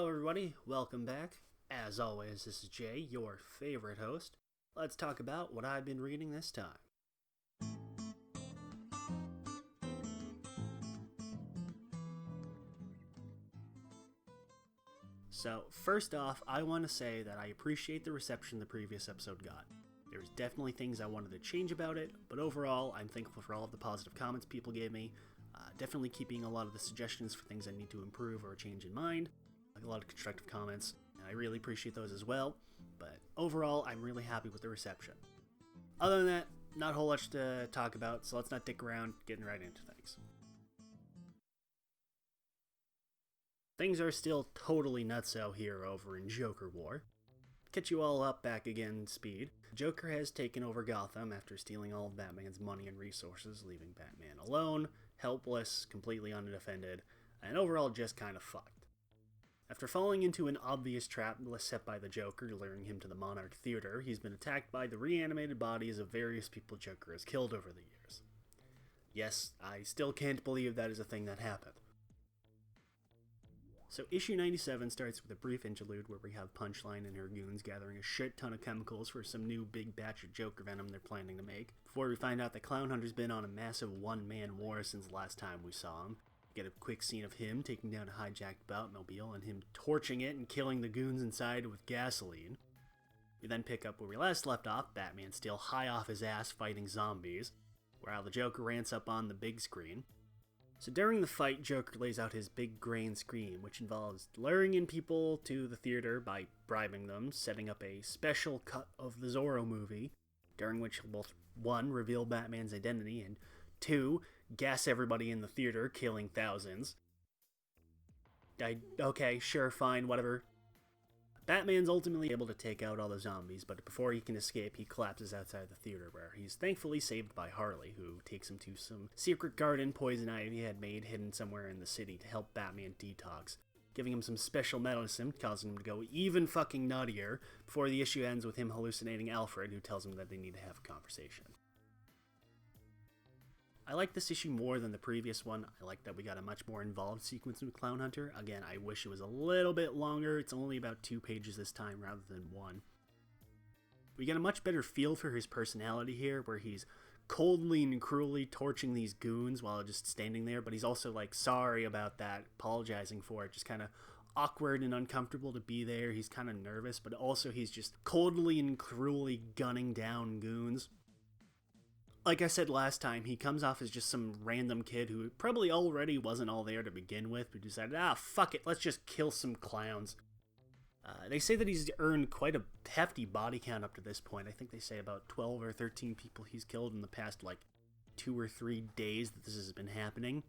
Hello everybody, welcome back. As always, this is Jay, your favorite host. Let's talk about what I've been reading this time. So, first off, I want to say that I appreciate the reception the previous episode got. There's definitely things I wanted to change about it, but overall, I'm thankful for all of the positive comments people gave me. Definitely keeping a lot of the suggestions for things I need to improve or change in mind. Like a lot of constructive comments, and I really appreciate those as well. But overall, I'm really happy with the reception. Other than that, not a whole lot to talk about, so let's not dick around, getting right into things. Things are still totally nutso here over in Joker War. Catch you all up back again speed. Joker has taken over Gotham after stealing all of Batman's money and resources, leaving Batman alone, helpless, completely undefended, and overall just kind of fucked. After falling into an obvious trap set by the Joker, luring him to the Monarch Theater, he's been attacked by the reanimated bodies of various people Joker has killed over the years. Yes, I still can't believe that is a thing that happened. So issue 97 starts with a brief interlude where we have Punchline and her goons gathering a shit ton of chemicals for some new big batch of Joker venom they're planning to make, before we find out that Clown Hunter's been on a massive one-man war since the last time we saw him. Get a quick scene of him taking down a hijacked Batmobile and him torching it and killing the goons inside with gasoline. We then pick up where we last left off, Batman still high off his ass fighting zombies, while the Joker rants up on the big screen. So during the fight, Joker lays out his big grand scheme, which involves luring in people to the theater by bribing them, setting up a special cut of the Zorro movie, during which he'll both 1. Reveal Batman's identity, and 2. Gas everybody in the theater, killing thousands. Okay, sure, fine, whatever. Batman's ultimately able to take out all the zombies, but before he can escape, he collapses outside the theater, where he's thankfully saved by Harley, who takes him to some secret garden Poison Ivy had made hidden somewhere in the city to help Batman detox, giving him some special medicine, causing him to go even fucking nuttier, before the issue ends with him hallucinating Alfred, who tells him that they need to have a conversation. I like this issue more than the previous one. I like that we got a much more involved sequence with Clown Hunter. Again, I wish it was a little bit longer. It's only about 2 pages this time rather than 1. We get a much better feel for his personality here, where he's coldly and cruelly torching these goons while just standing there, but he's also like sorry about that, apologizing for it, just kind of awkward and uncomfortable to be there. He's kind of nervous, but also he's just coldly and cruelly gunning down goons. Like I said last time, he comes off as just some random kid who probably already wasn't all there to begin with, but decided, fuck it, let's just kill some clowns. They say that he's earned quite a hefty body count up to this point. I think they say about 12 or 13 people he's killed in the past, 2 or 3 days that this has been happening.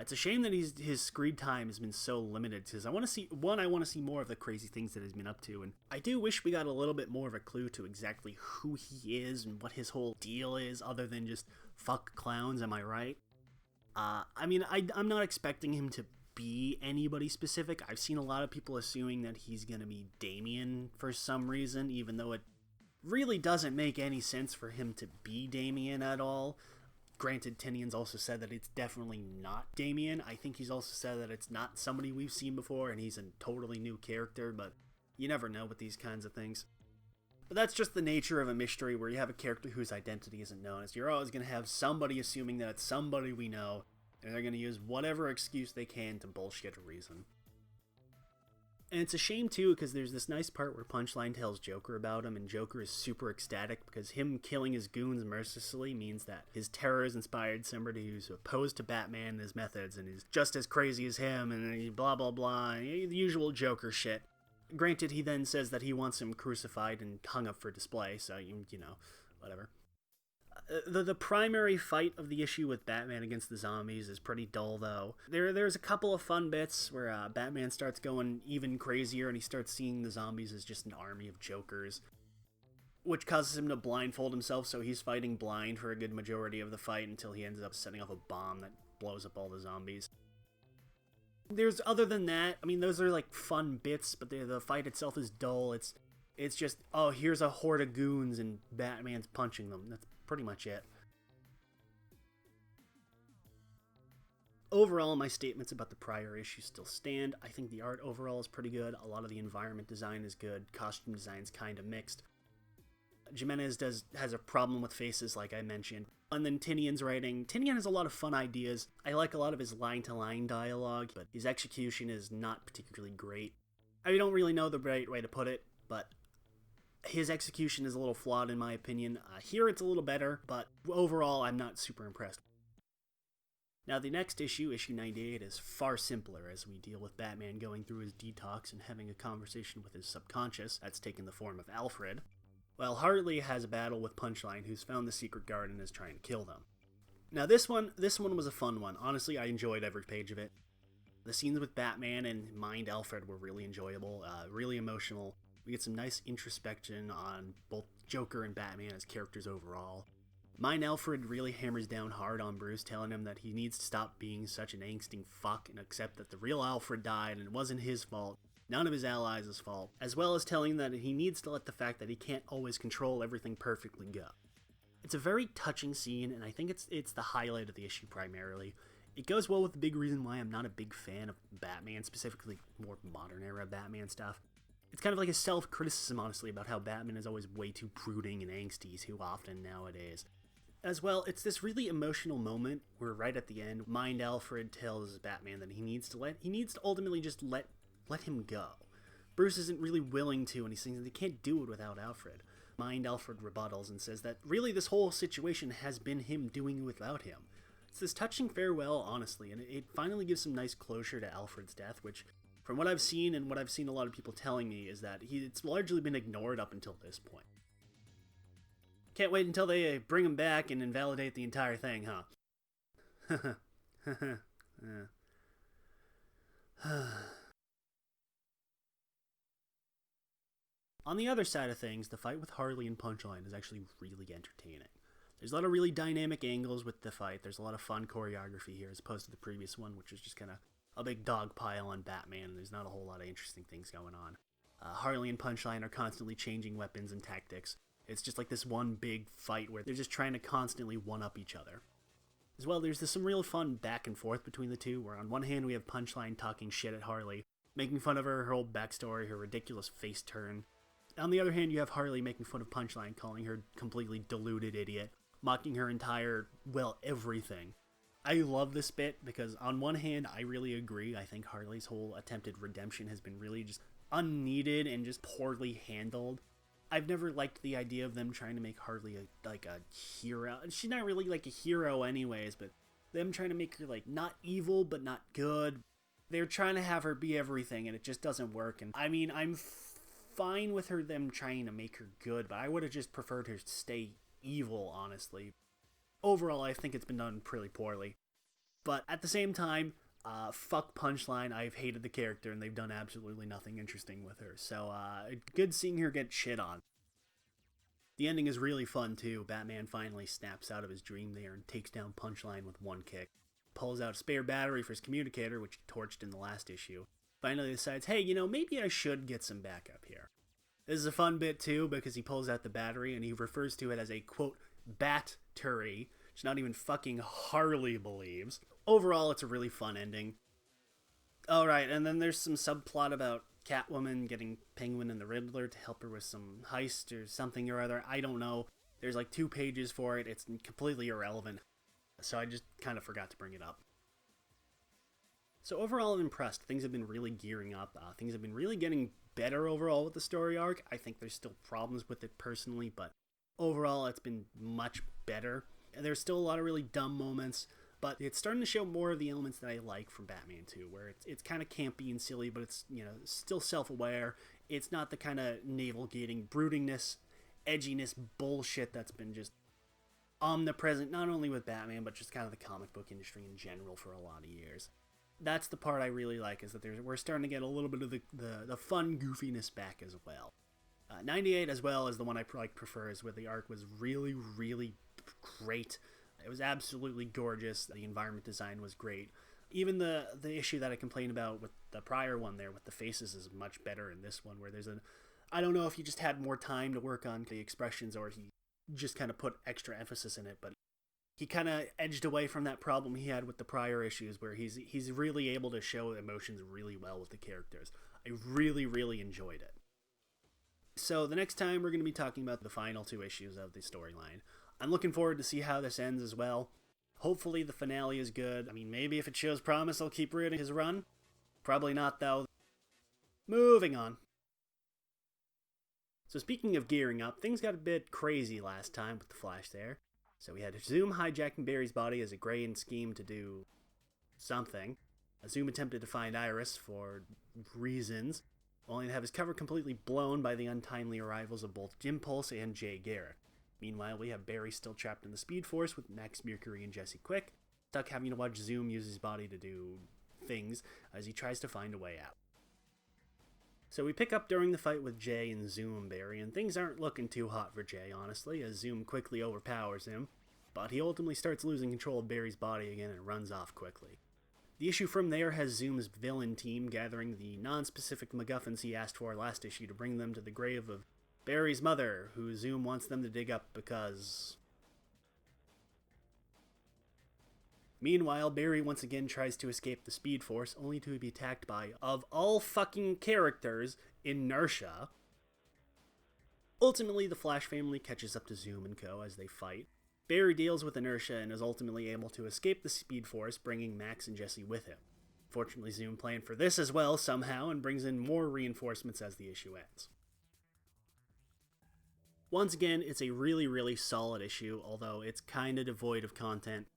It's a shame that his screen time has been so limited, because I want to see more of the crazy things that he's been up to, and I do wish we got a little bit more of a clue to exactly who he is and what his whole deal is, other than just fuck clowns, am I right? I'm not expecting him to be anybody specific. I've seen a lot of people assuming that he's gonna be Damien for some reason, even though it really doesn't make any sense for him to be Damien at all. Granted, Tinian's also said that it's definitely not Damien. I think he's also said that it's not somebody we've seen before and he's a totally new character, but you never know with these kinds of things. But that's just the nature of a mystery where you have a character whose identity isn't known. Is you're always going to have somebody assuming that it's somebody we know, and they're going to use whatever excuse they can to bullshit a reason. And it's a shame, too, because there's this nice part where Punchline tells Joker about him, and Joker is super ecstatic because him killing his goons mercilessly means that his terror has inspired somebody who's opposed to Batman and his methods and is just as crazy as him and blah blah blah, the usual Joker shit. Granted, he then says that he wants him crucified and hung up for display, so, whatever. The primary fight of the issue with Batman against the zombies is pretty dull, though. There's a couple of fun bits where Batman starts going even crazier and he starts seeing the zombies as just an army of Jokers, which causes him to blindfold himself, so he's fighting blind for a good majority of the fight until he ends up setting off a bomb that blows up all the zombies. Other than that, those are fun bits, but the fight itself is dull. It's just, here's a horde of goons and Batman's punching them. That's pretty much it. Overall, my statements about the prior issue still stand. I think the art overall is pretty good. A lot of the environment design is good. Costume design's kind of mixed. Jimenez has a problem with faces, like I mentioned. And then Tinian's writing. Tinian has a lot of fun ideas. I like a lot of his line-to-line dialogue, but his execution is not particularly great. I don't really know the right way to put it, but his execution is a little flawed in my opinion. Here it's a little better, but overall I'm not super impressed. Now the next issue, issue 98, is far simpler as we deal with Batman going through his detox and having a conversation with his subconscious that's taken the form of Alfred, while Harley has a battle with Punchline, who's found the secret garden and is trying to kill them. Now this one was a fun one. Honestly, I enjoyed every page of it. The scenes with Batman and Mind Alfred were really enjoyable, really emotional. We get some nice introspection on both Joker and Batman as characters overall. Mind Alfred really hammers down hard on Bruce, telling him that he needs to stop being such an angsty fuck and accept that the real Alfred died and it wasn't his fault. None of his allies' fault, as well as telling him that he needs to let the fact that he can't always control everything perfectly go. It's a very touching scene, and I think it's the highlight of the issue primarily. It goes well with the big reason why I'm not a big fan of Batman, specifically more modern era Batman stuff. It's kind of like a self-criticism, honestly, about how Batman is always way too brooding and angsty too often nowadays. As well, it's this really emotional moment where right at the end, Mind Alfred tells Batman that he needs to ultimately just let him go. Bruce isn't really willing to, and he's saying that he can't do it without Alfred. Mind Alfred rebuttals and says that really this whole situation has been him doing it without him. It's this touching farewell, honestly, and it finally gives some nice closure to Alfred's death, which, from what I've seen and what I've seen a lot of people telling me, is that it's largely been ignored up until this point. Can't wait until they bring him back and invalidate the entire thing, huh? On the other side of things, the fight with Harley and Punchline is actually really entertaining. There's a lot of really dynamic angles with the fight. There's a lot of fun choreography here as opposed to the previous one, which was just kind of a big dog pile on Batman. There's not a whole lot of interesting things going on. Harley and Punchline are constantly changing weapons and tactics. It's just like this one big fight where they're just trying to constantly one-up each other. As well, there's some real fun back and forth between the two, where on one hand we have Punchline talking shit at Harley, making fun of her whole backstory, her ridiculous face turn. On the other hand, you have Harley making fun of Punchline, calling her completely deluded idiot, mocking her entire, everything. I love this bit because on one hand, I really agree. I think Harley's whole attempted redemption has been really just unneeded and just poorly handled. I've never liked the idea of them trying to make Harley a hero. She's not really like a hero anyways, but them trying to make her not evil but not good. They're trying to have her be everything and it just doesn't work. And I mean, I'm fine with them trying to make her good, but I would have just preferred her to stay evil, honestly. Overall, I think it's been done pretty poorly. But at the same time, fuck Punchline. I've hated the character and they've done absolutely nothing interesting with her. So, good seeing her get shit on. The ending is really fun too. Batman finally snaps out of his dream there and takes down Punchline with one kick. Pulls out a spare battery for his communicator, which he torched in the last issue. Finally decides, hey, maybe I should get some backup here. This is a fun bit too, because he pulls out the battery and he refers to it as a, quote, bat-tery, which not even fucking Harley believes. Overall, it's a really fun ending. Alright, and then there's some subplot about Catwoman getting Penguin and the Riddler to help her with some heist or something or other. I don't know. There's 2 pages for it. It's completely irrelevant. So I just kind of forgot to bring it up. So overall, I'm impressed. Things have been really gearing up. Things have been really getting better overall with the story arc. I think there's still problems with it personally, but overall, it's been much better. There's still a lot of really dumb moments, but it's starting to show more of the elements that I like from Batman 2, where it's kind of campy and silly, but it's, still self-aware. It's not the kind of navel-gating broodingness, edginess bullshit that's been just omnipresent, not only with Batman, but just kind of the comic book industry in general for a lot of years. That's the part I really like, is that we're starting to get a little bit of the fun goofiness back as well. 98 as well is the one I prefer, is where the arc was really, really great. It was absolutely gorgeous. The environment design was great. Even the issue that I complained about with the prior one there with the faces is much better in this one, where I don't know if he just had more time to work on the expressions or he just kind of put extra emphasis in it, but he kind of edged away from that problem he had with the prior issues, where he's really able to show emotions really well with the characters. I really, really enjoyed it. So the next time we're going to be talking about the final 2 issues of the storyline. I'm looking forward to see how this ends as well. Hopefully the finale is good. I mean, maybe if it shows promise, I'll keep reading his run. Probably not, though. Moving on. So speaking of gearing up, things got a bit crazy last time with the Flash there. So we had Zoom hijacking Barry's body as a grand scheme to do something. Zoom attempted to find Iris for reasons, only to have his cover completely blown by the untimely arrivals of both Jim Pulse and Jay Garrett. Meanwhile, we have Barry still trapped in the Speed Force with Max Mercury and Jesse Quick, stuck having to watch Zoom use his body to do things as he tries to find a way out. So we pick up during the fight with Jay and Zoom Barry, and things aren't looking too hot for Jay, honestly, as Zoom quickly overpowers him, but he ultimately starts losing control of Barry's body again and runs off quickly. The issue from there has Zoom's villain team gathering the non-specific MacGuffins he asked for last issue to bring them to the grave of Barry's mother, who Zoom wants them to dig up because... Meanwhile, Barry once again tries to escape the Speed Force, only to be attacked by, of all fucking characters, Inertia. Ultimately, the Flash family catches up to Zoom and co. as they fight. Barry deals with Inertia and is ultimately able to escape the Speed Force, bringing Max and Jesse with him. Fortunately, Zoom planned for this as well somehow and brings in more reinforcements as the issue ends. Once again, it's a really, really solid issue, although it's kinda devoid of content.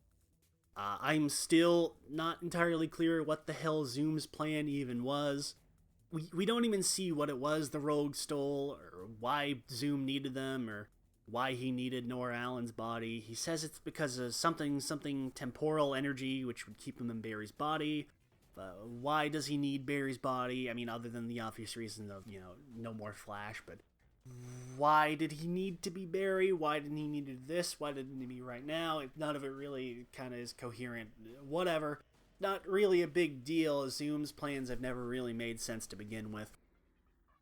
I'm still not entirely clear what the hell Zoom's plan even was. We don't even see what it was the Rogue stole, or why Zoom needed them, or why he needed Nora Allen's body. He says it's because of something temporal energy, which would keep him in Barry's body. Why does he need Barry's body? I mean, other than the obvious reason of, no more Flash, but why did he need to be Barry? Why didn't he need this? Why didn't he be right now? If none of it really kind of is coherent. Whatever. Not really a big deal. Zoom's plans have never really made sense to begin with.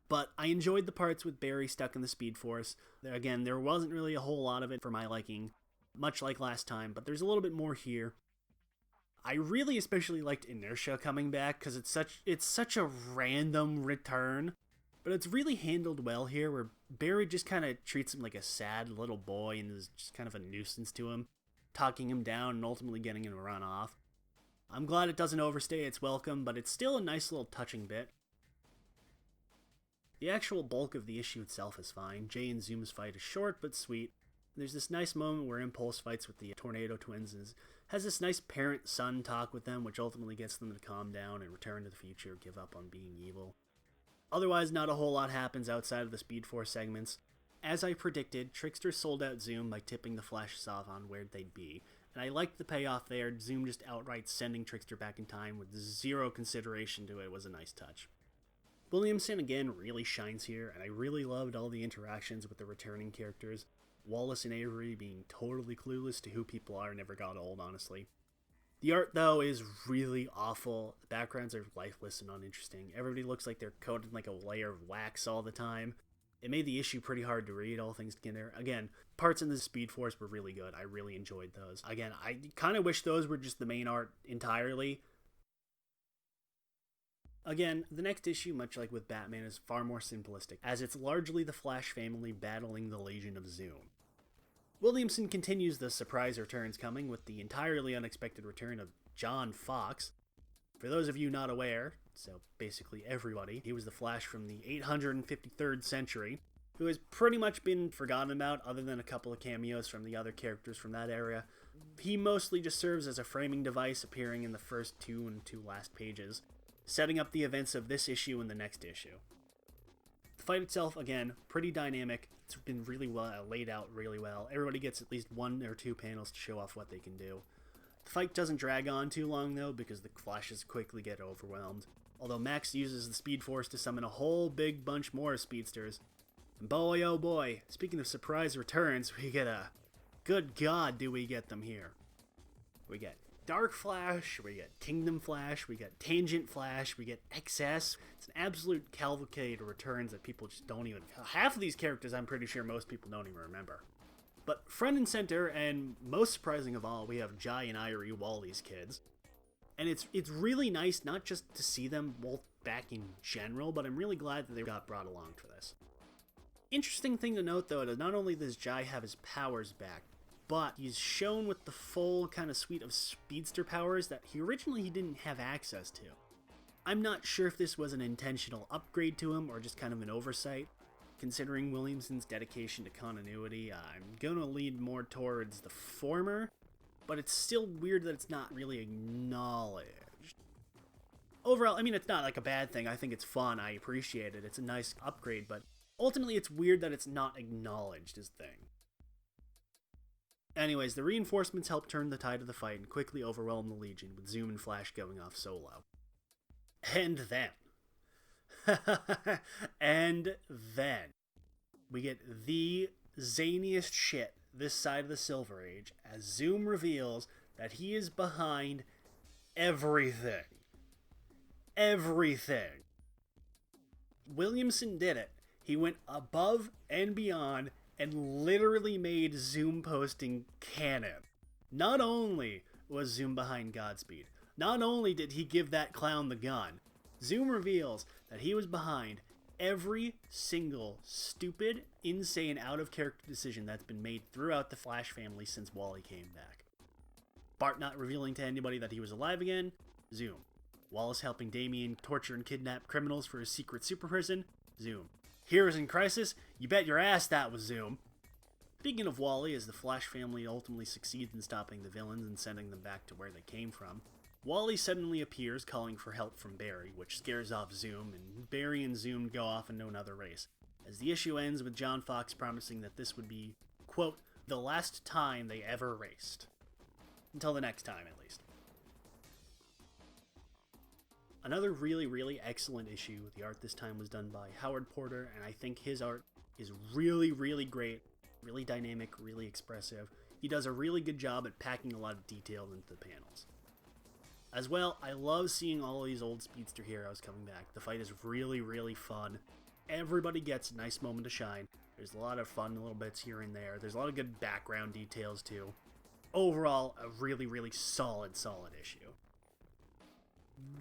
But I enjoyed the parts with Barry stuck in the Speed Force. Again, there wasn't really a whole lot of it for my liking, much like last time, but there's a little bit more here. I really especially liked Inertia coming back, because it's such a random return. But it's really handled well here, where Barry just kind of treats him like a sad little boy and is just kind of a nuisance to him, talking him down and ultimately getting him to run off. I'm glad it doesn't overstay its welcome, but it's still a nice little touching bit. The actual bulk of the issue itself is fine. Jay and Zoom's fight is short but sweet. There's this nice moment where Impulse fights with the Tornado Twins and has this nice parent-son talk with them, which ultimately gets them to calm down and return to the future, give up on being evil. Otherwise, not a whole lot happens outside of the Speed Force segments. As I predicted, Trickster sold out Zoom by tipping the Flashes off on where they'd be, and I liked the payoff there. Zoom just outright sending Trickster back in time with zero consideration to it was a nice touch. Williamson again really shines here, and I really loved all the interactions with the returning characters. Wallace and Avery being totally clueless to who people are never got old, honestly. The art, though, is really awful. The backgrounds are lifeless and uninteresting. Everybody looks like they're coated in like a layer of wax all the time. It made the issue pretty hard to read, all things together. Again, parts in the Speed Force were really good. I really enjoyed those. Again, I kind of wish those were just the main art entirely. Again, the next issue, much like with Batman, is far more simplistic, as it's largely the Flash family battling the Legion of Zoom. Williamson continues the surprise returns coming with the entirely unexpected return of John Fox. For those of you not aware, so basically everybody, he was the Flash from the 853rd century, who has pretty much been forgotten about other than a couple of cameos from the other characters from that era. He mostly just serves as a framing device, appearing in the first 2 and 2 last pages, setting up the events of this issue and the next issue. The fight itself, again, pretty dynamic. It's been really well laid out really well. Everybody gets at least 1 or 2 panels to show off what they can do. The fight doesn't drag on too long, though, because the Flashes quickly get overwhelmed. Although Max uses the Speed Force to summon a whole big bunch more speedsters. And boy, oh boy, speaking of surprise returns, we get a... Good God, do we get them here. We get Dark Flash, we get Kingdom Flash, we get Tangent Flash, we get XS. It's an absolute cavalcade of returns that people just don't even... Half of these characters I'm pretty sure most people don't even remember. But front and center, and most surprising of all, we have Jai and Irie, Wally's kids. And it's really nice not just to see them both back in general, but I'm really glad that they got brought along for this. Interesting thing to note, though, is not only does Jai have his powers back, but he's shown with the full kind of suite of speedster powers that he originally didn't have access to. I'm not sure if this was an intentional upgrade to him or just kind of an oversight. Considering Williamson's dedication to continuity, I'm going to lean more towards the former, but it's still weird that it's not really acknowledged. Overall, I mean, it's not like a bad thing. I think it's fun. I appreciate it. It's a nice upgrade, but ultimately it's weird that it's not acknowledged as a thing. Anyways, the reinforcements help turn the tide of the fight and quickly overwhelm the Legion, with Zoom and Flash going off solo. And then, we get the zaniest shit this side of the Silver Age as Zoom reveals that he is behind everything. Everything. Williamson did it. He went above and beyond and literally made Zoom posting canon. Not only was Zoom behind Godspeed, not only did he give that clown the gun, Zoom reveals that he was behind every single stupid, insane, out-of-character decision that's been made throughout the Flash family since Wally came back. Bart not revealing to anybody that he was alive again, Zoom. Wallace helping Damian torture and kidnap criminals for his secret super prison, Zoom. Heroes in Crisis, you bet your ass that was Zoom. Speaking of Wally, as the Flash family ultimately succeeds in stopping the villains and sending them back to where they came from, Wally suddenly appears calling for help from Barry, which scares off Zoom, and Barry and Zoom go off into another race, as the issue ends with John Fox promising that this would be, quote, the last time they ever raced. Until the next time, at least. Another really, really excellent issue. The art this time was done by Howard Porter, and I think his art is really, really great, really dynamic, really expressive. He does a really good job at packing a lot of detail into the panels. As well, I love seeing all these old speedster heroes coming back. The fight is really, really fun. Everybody gets a nice moment to shine. There's a lot of fun little bits here and there. There's a lot of good background details too. Overall, a really, really solid issue.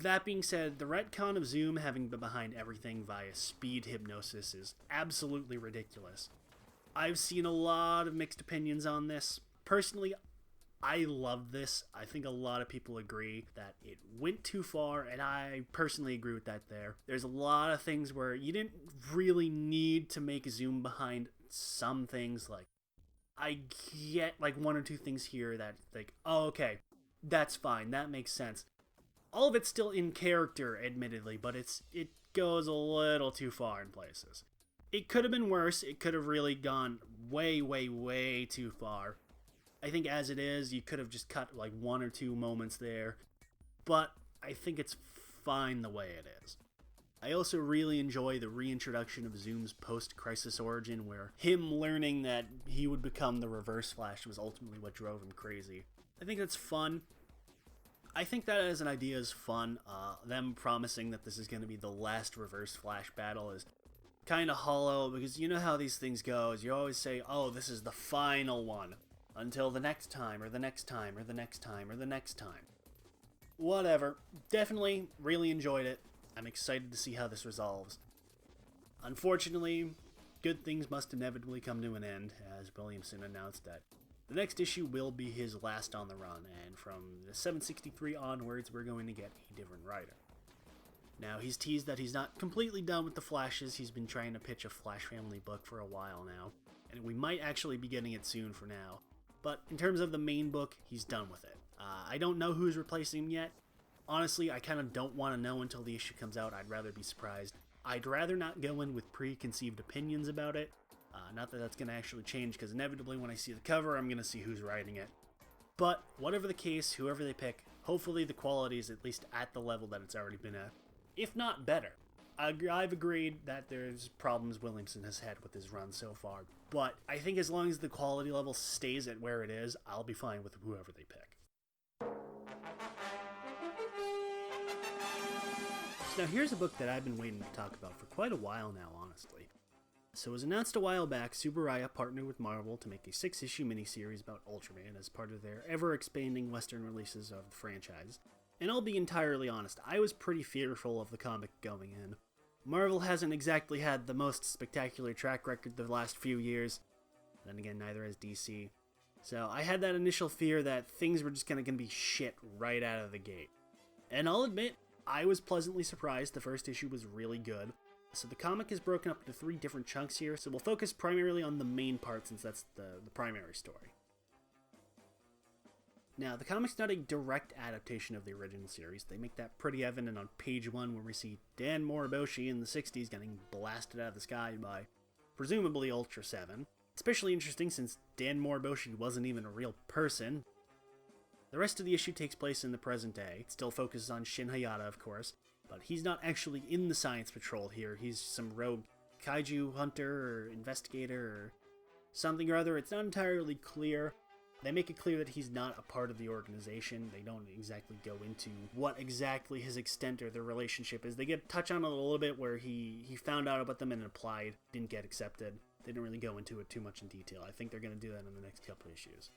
That being said, the retcon of Zoom having been behind everything via speed hypnosis is absolutely ridiculous. I've seen a lot of mixed opinions on this. Personally, I love this. I think a lot of people agree that it went too far, and I personally agree with that there. There's a lot of things where you didn't really need to make Zoom behind some things. Like, I get like one or two things here that like, oh, okay, that's fine, that makes sense. All of it's still in character, admittedly, but it goes a little too far in places. It could have been worse. It could have really gone way, way, way too far. I think as it is, you could have just cut like one or two moments there, but I think it's fine the way it is. I also really enjoy the reintroduction of Zoom's post-crisis origin, where him learning that he would become the Reverse Flash was ultimately what drove him crazy. I think that's fun. I think that as an idea is fun. Them promising that this is going to be the last Reverse Flash battle is kind of hollow, because you know how these things go, is you always say, oh, this is the final one, until the next time, or the next time, or the next time, or the next time. Whatever. Definitely really enjoyed it. I'm excited to see how this resolves. Unfortunately, good things must inevitably come to an end, as Williamson announced that the next issue will be his last on the run, and from the 763 onwards, we're going to get a different writer. Now, he's teased that he's not completely done with the Flashes. He's been trying to pitch a Flash family book for a while now, and we might actually be getting it soon for now. But in terms of the main book, he's done with it. I don't know who's replacing him yet. Honestly, I kind of don't want to know until the issue comes out. I'd rather be surprised. I'd rather not go in with preconceived opinions about it. Not that that's going to actually change, because inevitably when I see the cover, I'm going to see who's writing it. But whatever the case, whoever they pick, hopefully the quality is at least at the level that it's already been at, if not better. I've agreed that there's problems Williamson has had with his run so far, but I think as long as the quality level stays at where it is, I'll be fine with whoever they pick. So now here's a book that I've been waiting to talk about for quite a while now, honestly. So it was announced a while back, Tsuburaya partnered with Marvel to make a 6-issue miniseries about Ultraman as part of their ever-expanding Western releases of the franchise. And I'll be entirely honest, I was pretty fearful of the comic going in. Marvel hasn't exactly had the most spectacular track record the last few years. Then again, neither has DC. So I had that initial fear that things were just gonna be shit right out of the gate. And I'll admit, I was pleasantly surprised. The first issue was really good. So the comic is broken up into 3 different chunks here, so we'll focus primarily on the main part since that's the primary story. Now, the comic's not a direct adaptation of the original series. They make that pretty evident on page 1 where we see Dan Moriboshi in the 60s getting blasted out of the sky by, presumably, Ultra 7. Especially interesting since Dan Moriboshi wasn't even a real person. The rest of the issue takes place in the present day. It still focuses on Shin Hayata, of course, but he's not actually in the Science Patrol here. He's some rogue kaiju hunter or investigator or something or other. It's not entirely clear. They make it clear that he's not a part of the organization. They don't exactly go into what exactly his extent or their relationship is. They get touch on it a little bit where he found out about them and applied, didn't get accepted. They didn't really go into it too much in detail. I think they're going to do that in the next couple issues.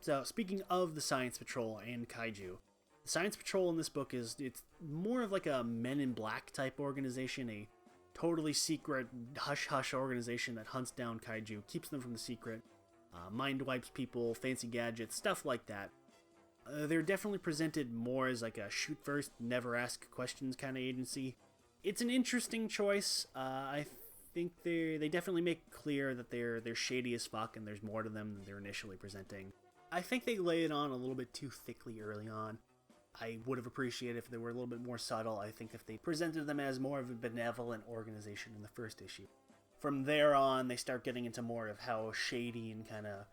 So, speaking of the Science Patrol and kaiju, the Science Patrol in this book it's more of like a Men in Black type organization, a totally secret hush-hush organization that hunts down kaiju, keeps them from the secret, mind wipes people, fancy gadgets, stuff like that. They're definitely presented more as like a shoot first, never ask questions kind of agency. It's an interesting choice. I think they definitely make clear that they're shady as fuck and there's more to them than they're initially presenting. I think they lay it on a little bit too thickly early on. I would have appreciated if they were a little bit more subtle. I think if they presented them as more of a benevolent organization in the first issue. From there on, they start getting into more of how shady and kind of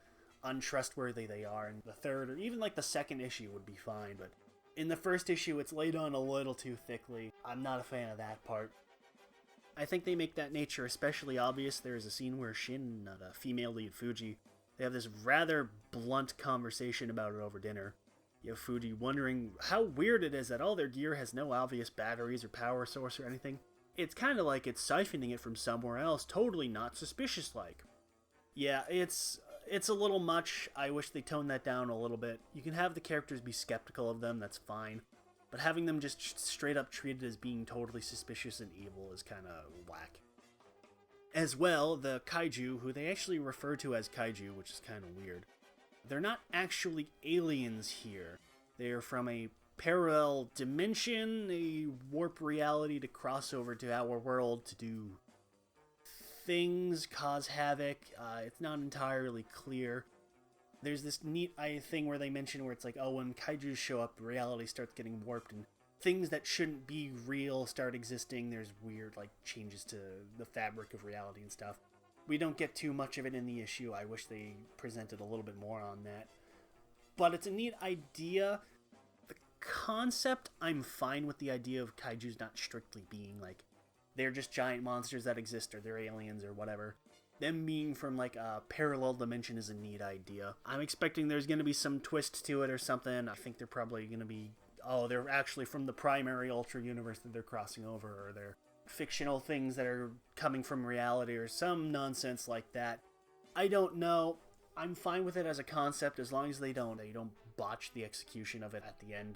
untrustworthy they are. In the third, or even like the second issue would be fine, but in the first issue, it's laid on a little too thickly. I'm not a fan of that part. I think they make that nature especially obvious. There is a scene where Shin and the female lead, Fuji, they have this rather blunt conversation about it over dinner. You have Fuji wondering how weird it is that all their gear has no obvious batteries or power source or anything. It's kind of like it's siphoning it from somewhere else, totally not suspicious-like. Yeah, it's a little much. I wish they toned that down a little bit. You can have the characters be skeptical of them, that's fine. But having them just straight up treated as being totally suspicious and evil is kind of whack. As well, the kaiju, who they actually refer to as kaiju, which is kind of weird, they're not actually aliens here. They're from a parallel dimension, a warp reality to cross over to our world to do things, cause havoc. It's not entirely clear. There's this neat thing where they mention where it's like, oh, when kaiju show up, reality starts getting warped and things that shouldn't be real start existing. There's weird changes to the fabric of reality and stuff. We don't get too much of it in the issue. I wish they presented a little bit more on that. But it's a neat idea. The concept, I'm fine with the idea of kaijus not strictly being they're just giant monsters that exist or they're aliens or whatever. Them being from a parallel dimension is a neat idea. I'm expecting there's going to be some twist to it or something. I think they're probably going to be, they're actually from the primary Ultra universe that they're crossing over, or they're fictional things that are coming from reality or some nonsense like that. I don't know. I'm fine with it as a concept as long as they don't botch the execution of it at the end.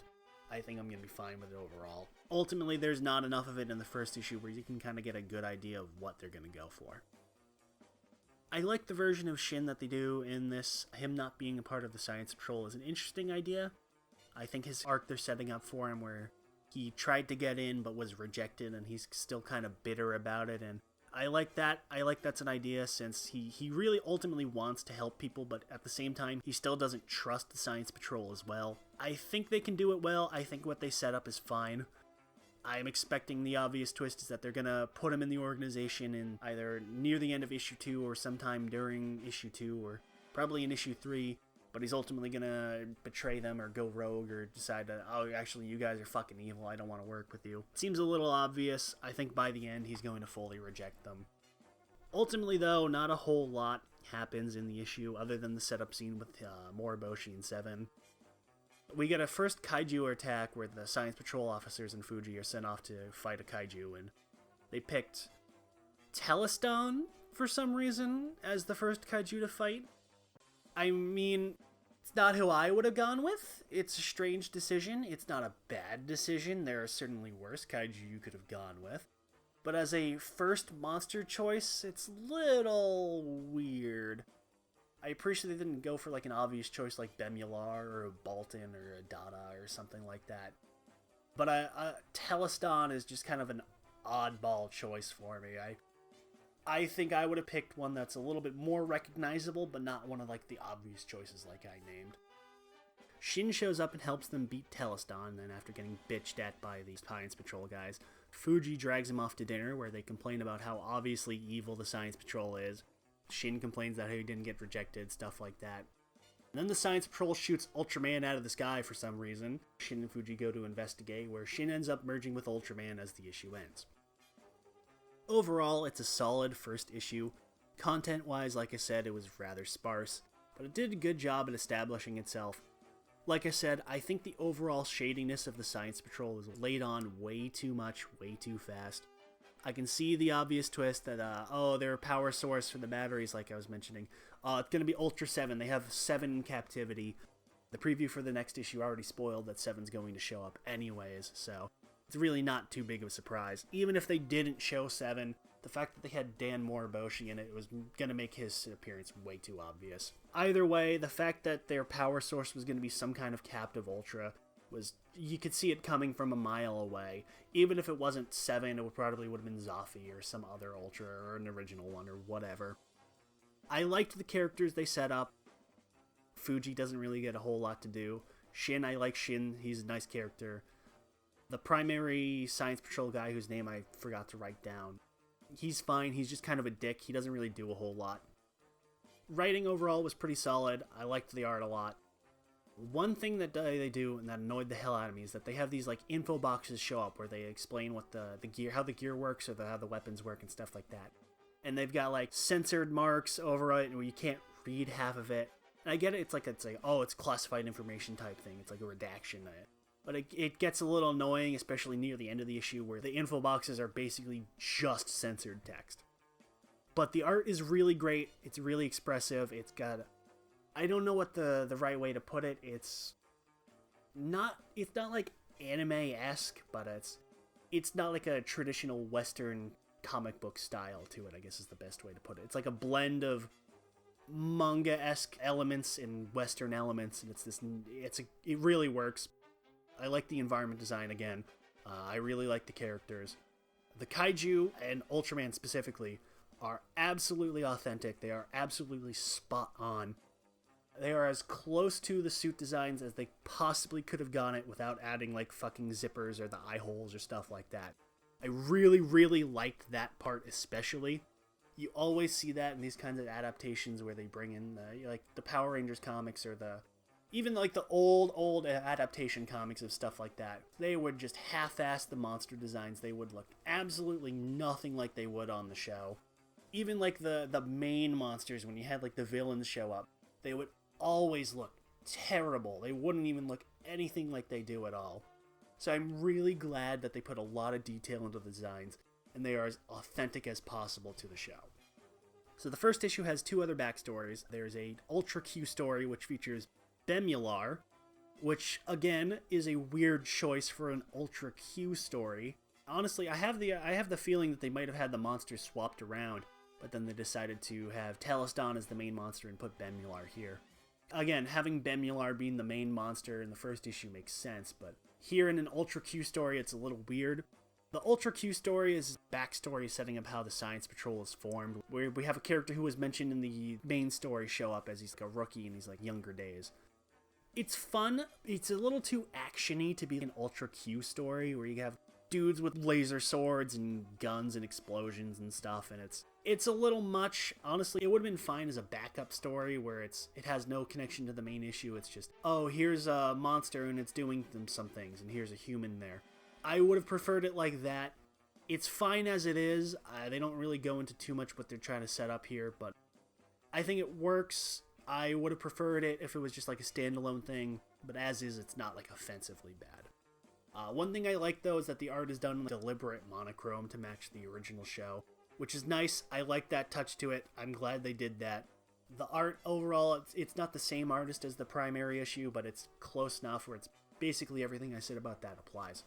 I think I'm going to be fine with it overall. Ultimately, there's not enough of it in the first issue where you can kind of get a good idea of what they're going to go for. I like the version of Shin that they do in this. Him not being a part of the Science Patrol is an interesting idea. I think his arc they're setting up for him where he tried to get in but was rejected and he's still kind of bitter about it, and I like that. I like that's an idea since he really ultimately wants to help people, but at the same time he still doesn't trust the Science Patrol as well. I think they can do it well. I think what they set up is fine. I'm expecting the obvious twist is that they're gonna put him in the organization in either near the end of issue 2 or sometime during issue 2 or probably in issue 3, but he's ultimately gonna betray them or go rogue or decide that, oh, actually you guys are fucking evil, I don't want to work with you. It seems a little obvious. I think by the end he's going to fully reject them. Ultimately though, not a whole lot happens in the issue other than the setup scene with Moriboshi and Seven. We get a first kaiju attack where the Science Patrol officers and Fuji are sent off to fight a kaiju, and they picked Teleston for some reason as the first kaiju to fight. I mean, it's not who I would have gone with. It's a strange decision. It's not a bad decision. There are certainly worse kaiju you could have gone with. But as a first monster choice, it's a little weird. I appreciate they didn't go for like an obvious choice like Bemular or a Bolton or a Dada or something like that. But Teleston is just kind of an oddball choice for me. I think I would have picked one that's a little bit more recognizable, but not one of like the obvious choices like I named. Shin shows up and helps them beat Teleston, and then after getting bitched at by these Science Patrol guys, Fuji drags him off to dinner where they complain about how obviously evil the Science Patrol is. Shin complains that he didn't get rejected, stuff like that. And then the Science Patrol shoots Ultraman out of the sky for some reason. Shin and Fuji go to investigate, where Shin ends up merging with Ultraman as the issue ends. Overall, it's a solid first issue. Content-wise, like I said, it was rather sparse, but it did a good job at establishing itself. Like I said, I think the overall shadiness of the Science Patrol is laid on way too much, way too fast. I can see the obvious twist that, their power source for the batteries, like I was mentioning. It's going to be Ultra 7. They have 7 in captivity. The preview for the next issue already spoiled that 7's going to show up anyways, so it's really not too big of a surprise. Even if they didn't show 7, the fact that they had Dan Moriboshi in it was going to make his appearance way too obvious. Either way, the fact that their power source was going to be some kind of captive Ultra was, you could see it coming from a mile away. Even if it wasn't 7, it probably would have been Zafi or some other Ultra or an original one or whatever. I liked the characters they set up. Fuji doesn't really get a whole lot to do. Shin, I like Shin. He's a nice character. The primary Science Patrol guy, whose name I forgot to write down, he's fine. He's just kind of a dick. He doesn't really do a whole lot. Writing overall was pretty solid. I liked the art a lot. One thing that they do, and that annoyed the hell out of me, is that they have these like info boxes show up where they explain what the gear, how the gear works, or how the weapons work and stuff like that. And they've got like censored marks over it where you can't read half of it. And I get it, it's like it's classified information type thing. It's like a redaction. But it gets a little annoying, especially near the end of the issue, where the info boxes are basically just censored text. But the art is really great. It's really expressive. It's got, I don't know what the right way to put it. It's not like anime-esque, but it's not like a traditional Western comic book style to it, I guess is the best way to put it. It's like a blend of manga-esque elements and Western elements, and it really works. I like the environment design again. I really like the characters. The kaiju, and Ultraman specifically, are absolutely authentic. They are absolutely spot on. They are as close to the suit designs as they possibly could have gone it without adding like fucking zippers or the eye holes or stuff like that. I really, really liked that part especially. You always see that in these kinds of adaptations where they bring in the Power Rangers comics or even like the old adaptation comics of stuff like that. They would just half-ass the monster designs. They would look absolutely nothing like they would on the show. Even like the main monsters, when you had like the villains show up, they would always look terrible. They wouldn't even look anything like they do at all. So I'm really glad that they put a lot of detail into the designs, and they are as authentic as possible to the show. So the first issue has 2 other backstories. There's a Ultra Q story, which features Bemular, which again is a weird choice for an Ultra Q story. Honestly, I have the feeling that they might have had the monsters swapped around, but then they decided to have Teleston as the main monster and put Bemular here. Again, having Bemular being the main monster in the first issue makes sense, but here in an Ultra Q story, it's a little weird. The Ultra Q story is backstory setting up how the Science Patrol is formed, where we have a character who was mentioned in the main story show up as he's like a rookie in these like younger days. It's fun. It's a little too actiony to be an Ultra Q story where you have dudes with laser swords and guns and explosions and stuff, and it's a little much. Honestly, it would have been fine as a backup story where it has no connection to the main issue. It's just, oh, here's a monster and it's doing some things, and here's a human there. I would have preferred it like that. It's fine as it is. They don't really go into too much what they're trying to set up here, but I think it works. I would have preferred it if it was just like a standalone thing, but as is, it's not like offensively bad. One thing I like though is that the art is done in deliberate monochrome to match the original show. which is nice. I like that touch to it. I'm glad they did that. The art overall, it's not the same artist as the primary issue, but it's close enough where it's basically everything I said about that applies.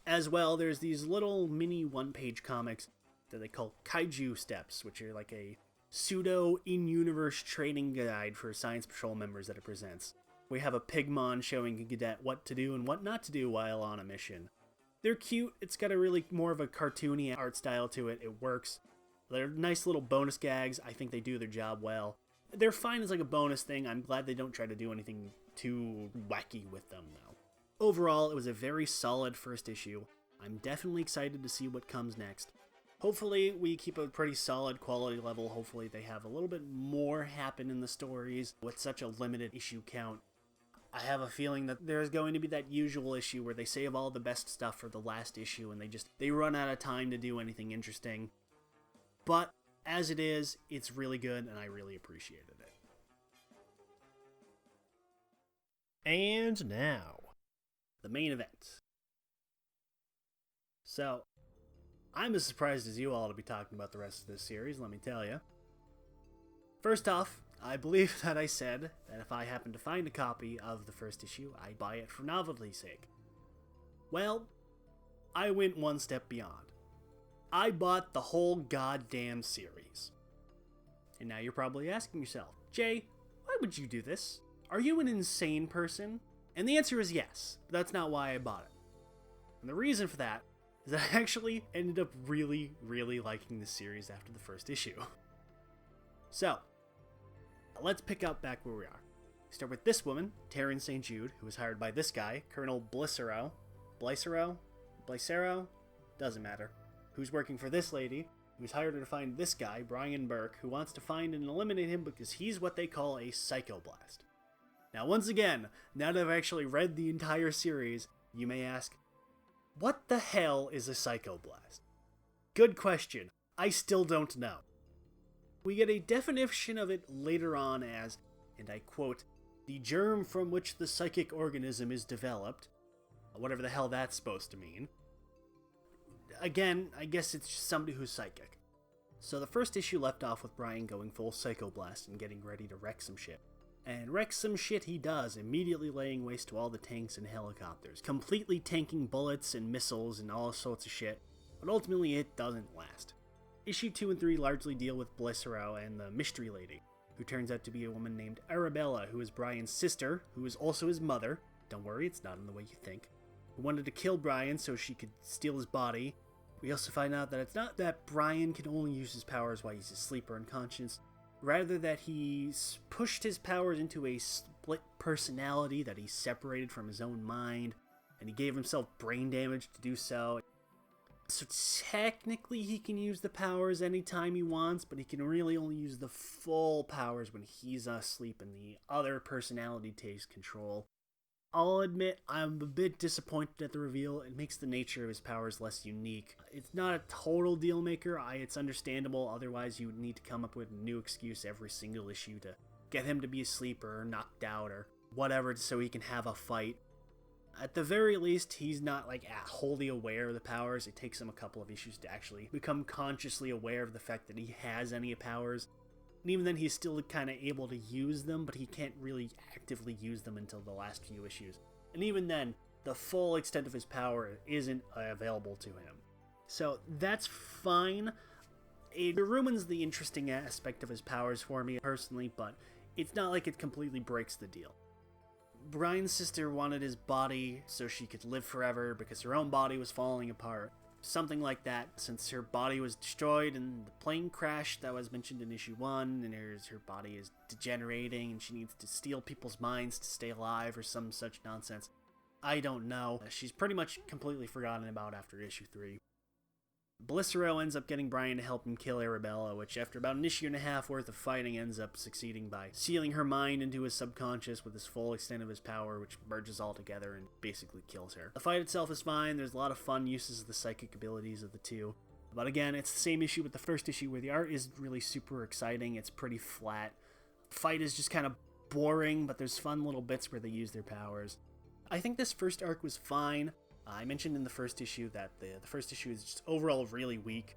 As well, there's these little mini one-page comics that they call Kaiju Steps, which are like a pseudo in-universe training guide for Science Patrol members that it presents. We have a Pigmon showing a cadet what to do and what not to do while on a mission. They're cute. It's got a really more of a cartoony art style to it. It works. They're nice little bonus gags. I think they do their job well. They're fine as like a bonus thing. I'm glad they don't try to do anything too wacky with them, though. Overall, it was a very solid first issue. I'm definitely excited to see what comes next. Hopefully, we keep a pretty solid quality level. Hopefully, they have a little bit more happen in the stories with such a limited issue count. I have a feeling that there's going to be that usual issue where they save all the best stuff for the last issue and they run out of time to do anything interesting. But as it is, it's really good and I really appreciated it. And now, the main event. So, I'm as surprised as you all to be talking about the rest of this series, let me tell you. First off, I believe that I said that if I happened to find a copy of the first issue, I'd buy it for novelty's sake. Well, I went one step beyond. I bought the whole goddamn series. And now you're probably asking yourself, Jay, why would you do this? Are you an insane person? And the answer is yes, but that's not why I bought it. And the reason for that is that I actually ended up really, really liking the series after the first issue. So, let's pick up back where we are. We start with this woman, Taryn St. Jude, who was hired by this guy, Colonel Blicero, doesn't matter, who's working for this lady, who's hired her to find this guy, Brian Burke, who wants to find and eliminate him because he's what they call a Psychoblast. Now, once again, now that I've actually read the entire series, you may ask, what the hell is a Psychoblast? Good question. I still don't know. We get a definition of it later on as, and I quote, the germ from which the psychic organism is developed, whatever the hell that's supposed to mean. Again, I guess it's just somebody who's psychic. So the first issue left off with Brian going full Psychoblast and getting ready to wreck some shit. And wreck some shit he does, immediately laying waste to all the tanks and helicopters, completely tanking bullets and missiles and all sorts of shit, but ultimately it doesn't last. Issue 2 and 3 largely deal with Blicero and the Mystery Lady, who turns out to be a woman named Arabella, who is Brian's sister, who is also his mother. Don't worry, it's not in the way you think. Who wanted to kill Brian so she could steal his body. We also find out that it's not that Brian can only use his powers while he's asleep or unconscious, rather that he's pushed his powers into a split personality that he separated from his own mind, and he gave himself brain damage to do so. So technically he can use the powers anytime he wants, but he can really only use the full powers when he's asleep and the other personality takes control. I'll admit I'm a bit disappointed at the reveal. It makes the nature of his powers less unique. It's not a total deal maker. It's understandable. Otherwise, you would need to come up with a new excuse every single issue to get him to be asleep or knocked out or whatever so he can have a fight. At the very least, he's not wholly aware of the powers. It takes him a couple of issues to actually become consciously aware of the fact that he has any powers. And even then, he's still kind of able to use them, but he can't really actively use them until the last few issues. And even then, the full extent of his power isn't available to him. So that's fine. It ruins the interesting aspect of his powers for me personally, but it's not like it completely breaks the deal. Brian's sister wanted his body so she could live forever because her own body was falling apart. Something like that, since her body was destroyed in the plane crash that was mentioned in issue 1, and her body is degenerating and she needs to steal people's minds to stay alive or some such nonsense. I don't know. She's pretty much completely forgotten about after issue 3. Blicero ends up getting Brian to help him kill Arabella, which after about an issue and a half worth of fighting ends up succeeding by sealing her mind into his subconscious with his full extent of his power, which merges all together and basically kills her. The fight itself is fine. There's a lot of fun uses of the psychic abilities of the two. But again, it's the same issue with the first issue where the art is really super exciting. It's pretty flat. The fight is just kind of boring, but there's fun little bits where they use their powers. I think this first arc was fine. I mentioned in the first issue that the first issue is just overall really weak.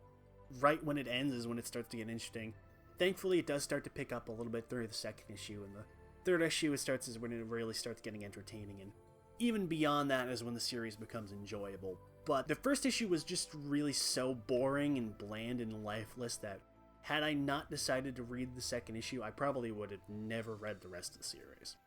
right when it ends is when it starts to get interesting. Thankfully, it does start to pick up a little bit through the second issue, and the third issue is when it really starts getting entertaining, and even beyond that is when the series becomes enjoyable. But the first issue was just really so boring and bland and lifeless that had I not decided to read the second issue, I probably would have never read the rest of the series.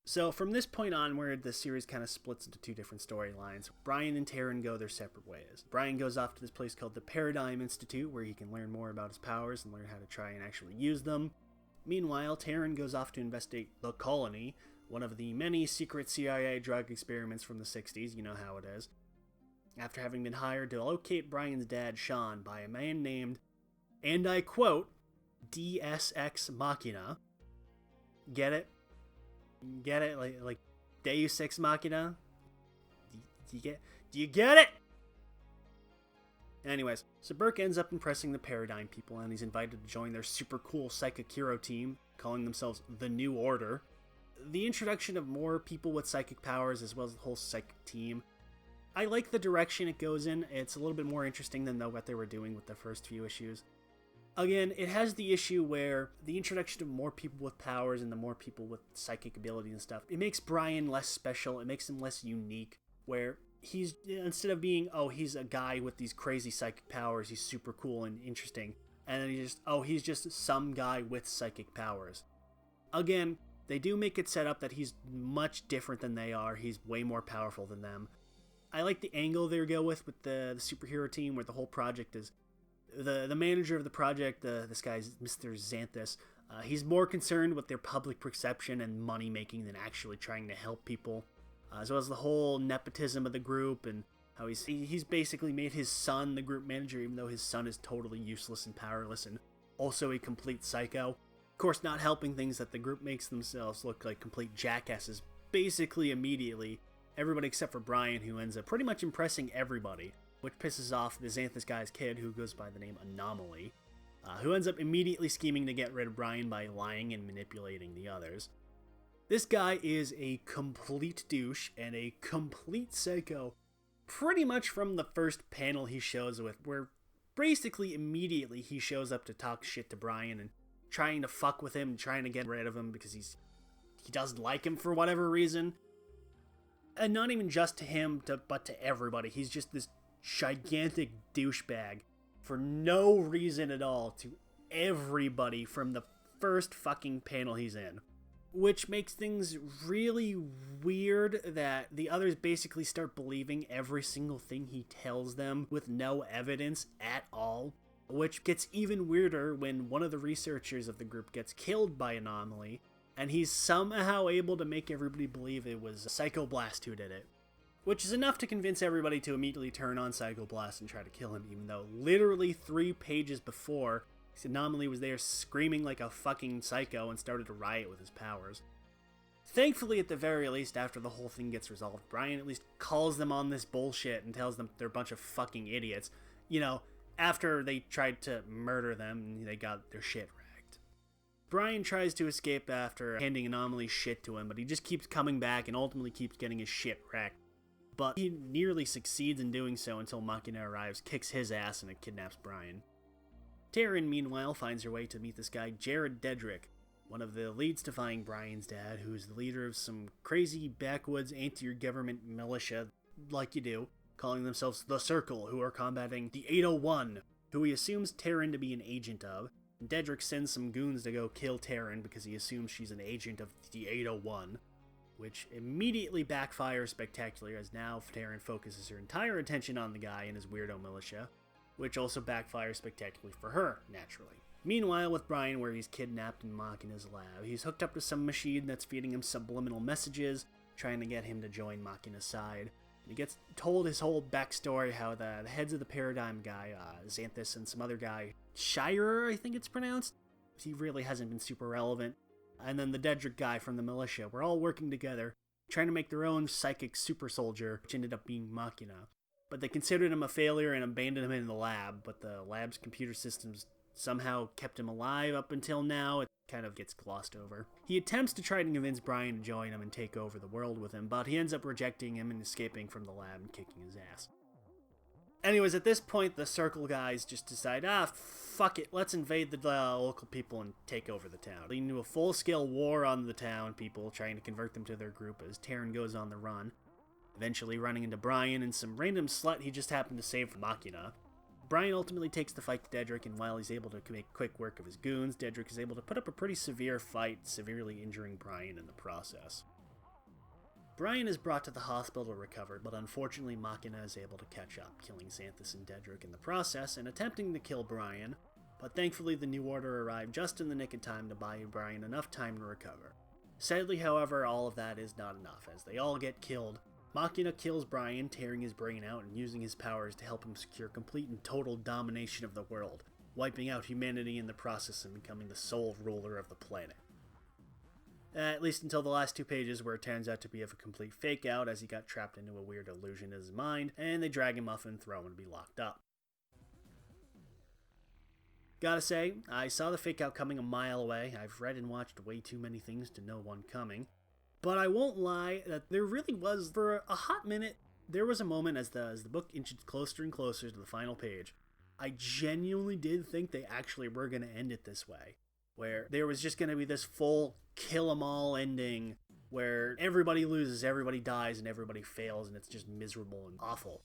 So from this point onward, the series kind of splits into two different storylines. Brian and Taryn go their separate ways. Brian goes off to this place called the Paradigm Institute, where he can learn more about his powers and learn how to try and actually use them. Meanwhile, Taryn goes off to investigate the Colony, one of the many secret CIA drug experiments from the 60s, you know how it is. After having been hired to locate Brian's dad, Sean, by a man named, and I quote, DSX Machina. Get it? Get it? Like Deus Ex Machina? Do you get it? Anyways, so Burke ends up impressing the Paradigm people, and he's invited to join their super cool psychic hero team, calling themselves the New Order. The introduction of more people with psychic powers, as well as the whole psychic team, I like the direction it goes in. It's a little bit more interesting than what they were doing with the first few issues. Again, it has the issue where the introduction of more people with powers and the more people with psychic ability and stuff, it makes Brian less special, it makes him less unique, where he's, instead of being, oh, he's a guy with these crazy psychic powers, he's super cool and interesting, and then he's just some guy with psychic powers. Again, they do make it set up that he's much different than they are, he's way more powerful than them. I like the angle they go with the superhero team, where the whole project is, the manager of the project, this guy's Mr. Xanthus, he's more concerned with their public perception and money making than actually trying to help people, as well as the whole nepotism of the group and how he's basically made his son the group manager, even though his son is totally useless and powerless and also a complete psycho. Of course, not helping things that the group makes themselves look like complete jackasses basically immediately. Everybody except for Brian, who ends up pretty much impressing everybody, which pisses off the Xanthus guy's kid, who goes by the name Anomaly, who ends up immediately scheming to get rid of Brian by lying and manipulating the others. This guy is a complete douche and a complete psycho, pretty much from the first panel he shows with, where basically immediately he shows up to talk shit to Brian and trying to fuck with him and trying to get rid of him because he doesn't like him for whatever reason. And not even just to him, but to everybody. He's just this gigantic douchebag for no reason at all to everybody from the first fucking panel he's in. Which makes things really weird that the others basically start believing every single thing he tells them with no evidence at all. Which gets even weirder when one of the researchers of the group gets killed by Anomaly, and he's somehow able to make everybody believe it was Psychoblast who did it. Which is enough to convince everybody to immediately turn on Psychoblast and try to kill him, even though literally 3 pages before, this Anomaly was there screaming like a fucking psycho and started to riot with his powers. Thankfully, at the very least, after the whole thing gets resolved, Brian at least calls them on this bullshit and tells them they're a bunch of fucking idiots. You know, after they tried to murder them and they got their shit wrecked. Brian tries to escape after handing Anomaly shit to him, but he just keeps coming back and ultimately keeps getting his shit wrecked. But he nearly succeeds in doing so until Machina arrives, kicks his ass, and it kidnaps Brian. Taryn, meanwhile, finds her way to meet this guy, Jared Dedrick, one of the leads to find Brian's dad, who's the leader of some crazy backwoods anti-government militia, like you do, calling themselves The Circle, who are combating the 801, who he assumes Taryn to be an agent of. Dedrick sends some goons to go kill Taryn because he assumes she's an agent of the 801. Which immediately backfires spectacularly, as now Taryn focuses her entire attention on the guy and his weirdo militia, which also backfires spectacularly for her, naturally. Meanwhile, with Brian, where he's kidnapped in Machina's lab, he's hooked up to some machine that's feeding him subliminal messages, trying to get him to join Machina's side. He gets told his whole backstory, how the heads of the Paradigm guy, Xanthus, and some other guy, Shire, I think it's pronounced, he really hasn't been super relevant, and then the Dedrick guy from the militia were all working together, trying to make their own psychic super soldier, which ended up being Machina. But they considered him a failure and abandoned him in the lab, but the lab's computer systems somehow kept him alive up until now. It kind of gets glossed over. He attempts to try to convince Brian to join him and take over the world with him, but he ends up rejecting him and escaping from the lab and kicking his ass. Anyways, at this point, the Circle guys just decide, fuck it, let's invade the local people and take over the town. Leading to a full-scale war on the town people, trying to convert them to their group as Terran goes on the run. Eventually running into Brian and some random slut he just happened to save from Machina. Brian ultimately takes the fight to Dedrick, and while he's able to make quick work of his goons, Dedrick is able to put up a pretty severe fight, severely injuring Brian in the process. Brian is brought to the hospital to recover, but unfortunately Machina is able to catch up, killing Xanthus and Dedrick in the process and attempting to kill Brian, but thankfully the New Order arrived just in the nick of time to buy Brian enough time to recover. Sadly, however, all of that is not enough, as they all get killed. Machina kills Brian, tearing his brain out and using his powers to help him secure complete and total domination of the world, wiping out humanity in the process and becoming the sole ruler of the planet. At least until the last 2 pages, where it turns out to be of a complete fake out as he got trapped into a weird illusion in his mind, and they drag him off and throw him to be locked up. Gotta say, I saw the fake out coming a mile away. I've read and watched way too many things to know one coming. But I won't lie that there really was, for a hot minute, there was a moment as the book inched closer and closer to the final page. I genuinely did think they actually were going to end it this way, where there was just going to be this full kill-em-all ending where everybody loses, everybody dies, and everybody fails, and it's just miserable and awful.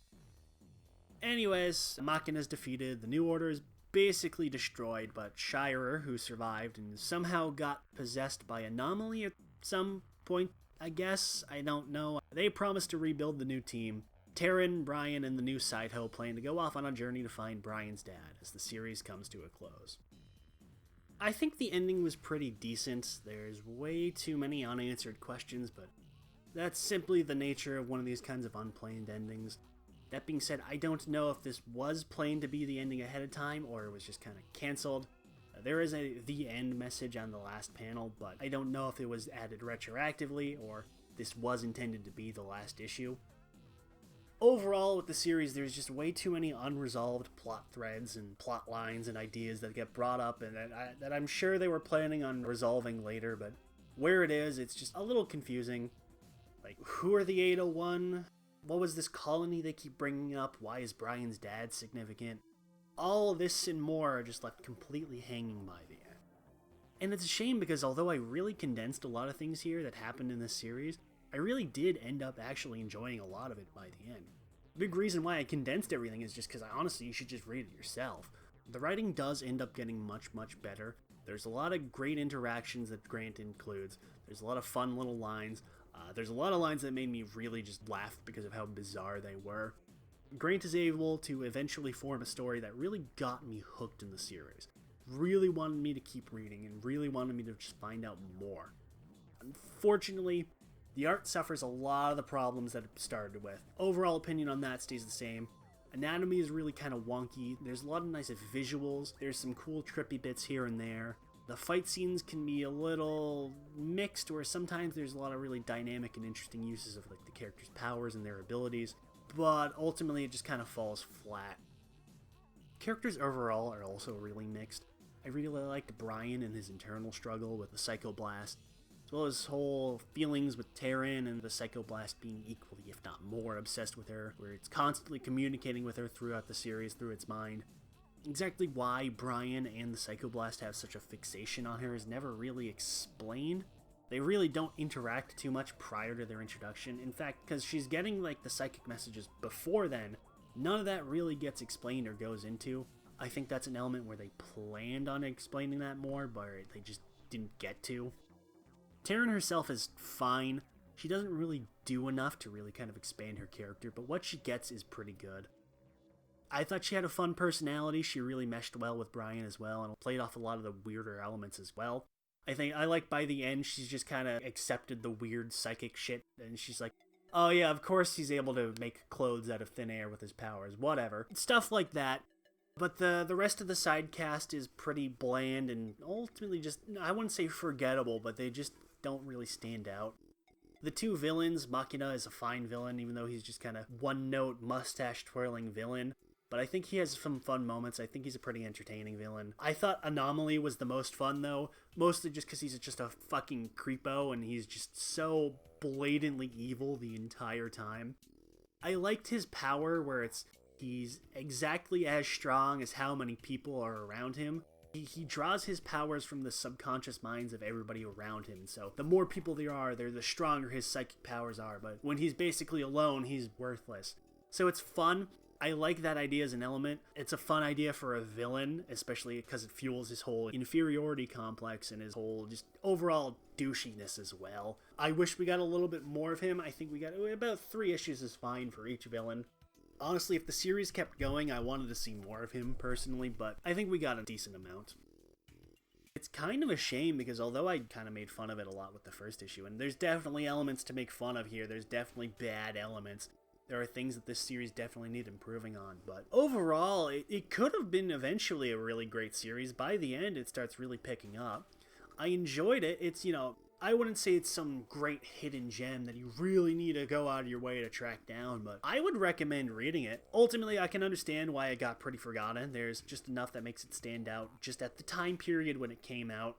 Anyways, Machina is defeated, the New Order is basically destroyed, but Shirer, who survived and somehow got possessed by Anomaly at some point, I guess, I don't know. They promised to rebuild the new team. Terran, Brian, and the new Side-Ho plan to go off on a journey to find Brian's dad as the series comes to a close. I think the ending was pretty decent. There's way too many unanswered questions, but that's simply the nature of one of these kinds of unplanned endings. That being said, I don't know if this was planned to be the ending ahead of time or it was just kind of cancelled. There is a "the end" message on the last panel, but I don't know if it was added retroactively or this was intended to be the last issue. Overall, with the series, there's just way too many unresolved plot threads and plot lines and ideas that get brought up and that I'm sure they were planning on resolving later, but where it is, it's just a little confusing. Like, who are the 801? What was this colony they keep bringing up? Why is Brian's dad significant? All of this and more are just left completely hanging by the end. And it's a shame because although I really condensed a lot of things here that happened in this series, I really did end up actually enjoying a lot of it by the end. The big reason why I condensed everything is just because honestly you should just read it yourself. The writing does end up getting much, much better. There's a lot of great interactions that Grant includes. There's a lot of fun little lines. There's a lot of lines that made me really just laugh because of how bizarre they were. Grant is able to eventually form a story that really got me hooked in the series. Really wanted me to keep reading and really wanted me to just find out more. Unfortunately, the art suffers a lot of the problems that it started with. Overall opinion on that stays the same. Anatomy is really kind of wonky. There's a lot of nice visuals. There's some cool trippy bits here and there. The fight scenes can be a little mixed, where sometimes there's a lot of really dynamic and interesting uses of like the characters' powers and their abilities, but ultimately it just kind of falls flat. Characters overall are also really mixed. I really liked Brian and his internal struggle with the Psychoblast, as well as his whole feelings with Terran and the Psychoblast being equally, if not more, obsessed with her, where it's constantly communicating with her throughout the series through its mind. Exactly why Brian and the Psychoblast have such a fixation on her is never really explained. They really don't interact too much prior to their introduction. In fact, because she's getting like the psychic messages before then, none of that really gets explained or goes into. I think that's an element where they planned on explaining that more, but they just didn't get to. Terran herself is fine. She doesn't really do enough to really kind of expand her character, but what she gets is pretty good. I thought she had a fun personality. She really meshed well with Brian as well and played off a lot of the weirder elements as well. I like by the end she's just kind of accepted the weird psychic shit and she's like, oh yeah, of course he's able to make clothes out of thin air with his powers, whatever. Stuff like that. But the rest of the side cast is pretty bland and ultimately just, I wouldn't say forgettable, but they just don't really stand out. The two villains, Machina is a fine villain, even though he's just kind of one-note, mustache-twirling villain. But I think he has some fun moments. I think he's a pretty entertaining villain. I thought Anomaly was the most fun, though. Mostly just because he's just a fucking creepo and he's just so blatantly evil the entire time. I liked his power where it's He's exactly as strong as how many people are around him. He draws his powers from the subconscious minds of everybody around him. So the more people there are, the stronger his psychic powers are. But when he's basically alone, he's worthless. So it's fun. I like that idea as an element. It's a fun idea for a villain, especially because it fuels his whole inferiority complex and his whole just overall douchiness as well. I wish we got a little bit more of him. I think we got about 3 issues is fine for each villain. Honestly, if the series kept going, I wanted to see more of him personally, but I think we got a decent amount. It's kind of a shame because although I kind of made fun of it a lot with the first issue, and there's definitely elements to make fun of here, there's definitely bad elements. There are things that this series definitely need improving on, but overall, it could have been eventually a really great series. By the end, it starts really picking up. I enjoyed it. It's, I wouldn't say it's some great hidden gem that you really need to go out of your way to track down, but I would recommend reading it. Ultimately, I can understand why it got pretty forgotten. There's just enough that makes it stand out just at the time period when it came out.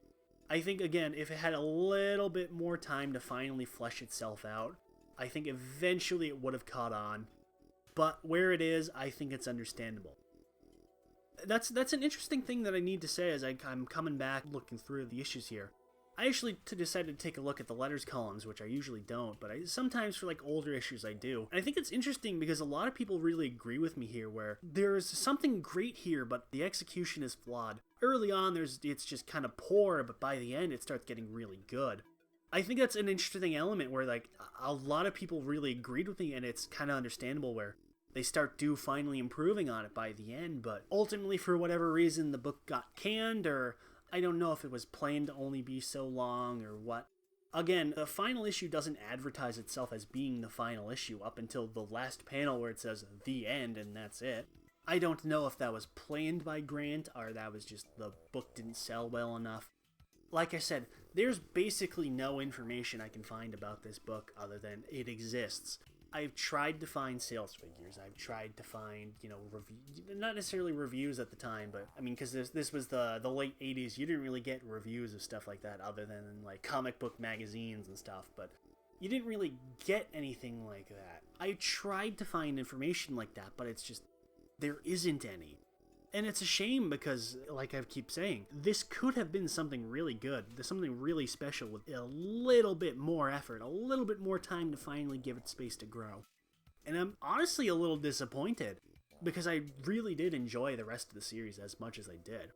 I think, again, if it had a little bit more time to finally flesh itself out, I think eventually it would have caught on. But where it is, I think it's understandable. That's an interesting thing that I need to say as I'm coming back looking through the issues here. I actually decided to take a look at the letters columns, which I usually don't, but sometimes for like older issues I do. And I think it's interesting because a lot of people really agree with me here where there's something great here, but the execution is flawed. Early on, it's just kind of poor, but by the end, it starts getting really good. I think that's an interesting element where like a lot of people really agreed with me, and it's kind of understandable where they start finally improving on it by the end, but ultimately for whatever reason the book got canned, or I don't know if it was planned to only be so long or what. Again, the final issue doesn't advertise itself as being the final issue up until the last panel where it says the end and that's it. I don't know if that was planned by Grant or that was just the book didn't sell well enough. Like I said, there's basically no information I can find about this book other than it exists. I've tried to find sales figures. I've tried to find, not necessarily reviews at the time, but I mean, because this was the late 80s, you didn't really get reviews of stuff like that other than like comic book magazines and stuff, but you didn't really get anything like that. I tried to find information like that, but it's just, there isn't any. And it's a shame because, like I keep saying, this could have been something really good. There's something really special with a little bit more effort, a little bit more time to finally give it space to grow. And I'm honestly a little disappointed because I really did enjoy the rest of the series as much as I did.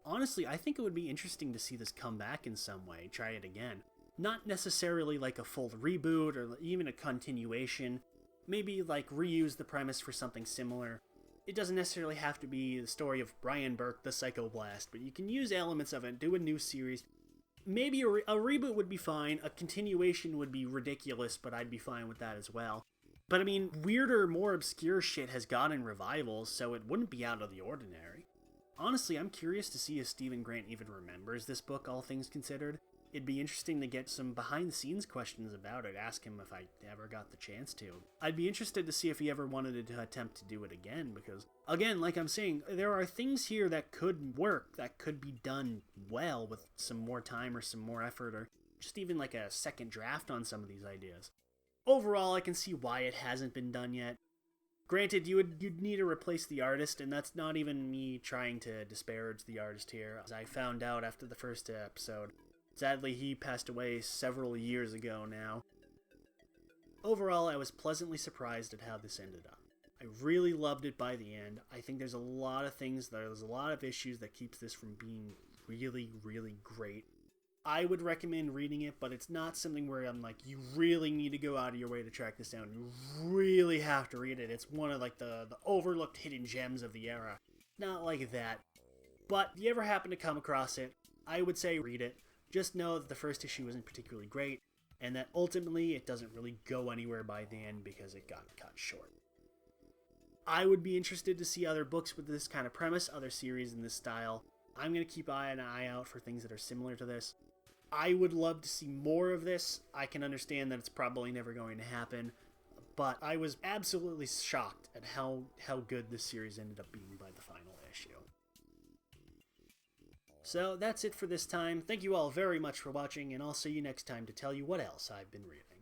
Honestly, I think it would be interesting to see this come back in some way, try it again. Not necessarily like a full reboot or even a continuation. Maybe like reuse the premise for something similar. It doesn't necessarily have to be the story of Brian Burke, the Psychoblast, but you can use elements of it, do a new series. Maybe a reboot would be fine, a continuation would be ridiculous, but I'd be fine with that as well. But I mean, weirder, more obscure shit has gotten revivals, so it wouldn't be out of the ordinary. Honestly, I'm curious to see if Stephen Grant even remembers this book, all things considered. It'd be interesting to get some behind-the-scenes questions about it, ask him if I ever got the chance to. I'd be interested to see if he ever wanted to attempt to do it again, because, again, like I'm saying, there are things here that could work, that could be done well with some more time or some more effort, or just even like a second draft on some of these ideas. Overall, I can see why it hasn't been done yet. Granted, you'd need to replace the artist, and that's not even me trying to disparage the artist here, as I found out after the first episode. Sadly, he passed away several years ago now. Overall, I was pleasantly surprised at how this ended up. I really loved it by the end. I think there's a lot of issues that keeps this from being really, really great. I would recommend reading it, but it's not something where I'm like, you really need to go out of your way to track this down. You really have to read it. It's one of like the overlooked hidden gems of the era. Not like that. But if you ever happen to come across it, I would say read it. Just know that the first issue isn't particularly great, and that ultimately it doesn't really go anywhere by the end because it got cut short. I would be interested to see other books with this kind of premise, other series in this style. I'm going to keep an eye out for things that are similar to this. I would love to see more of this. I can understand that it's probably never going to happen, but I was absolutely shocked at how good this series ended up being by the final issue. So that's it for this time. Thank you all very much for watching, and I'll see you next time to tell you what else I've been reading.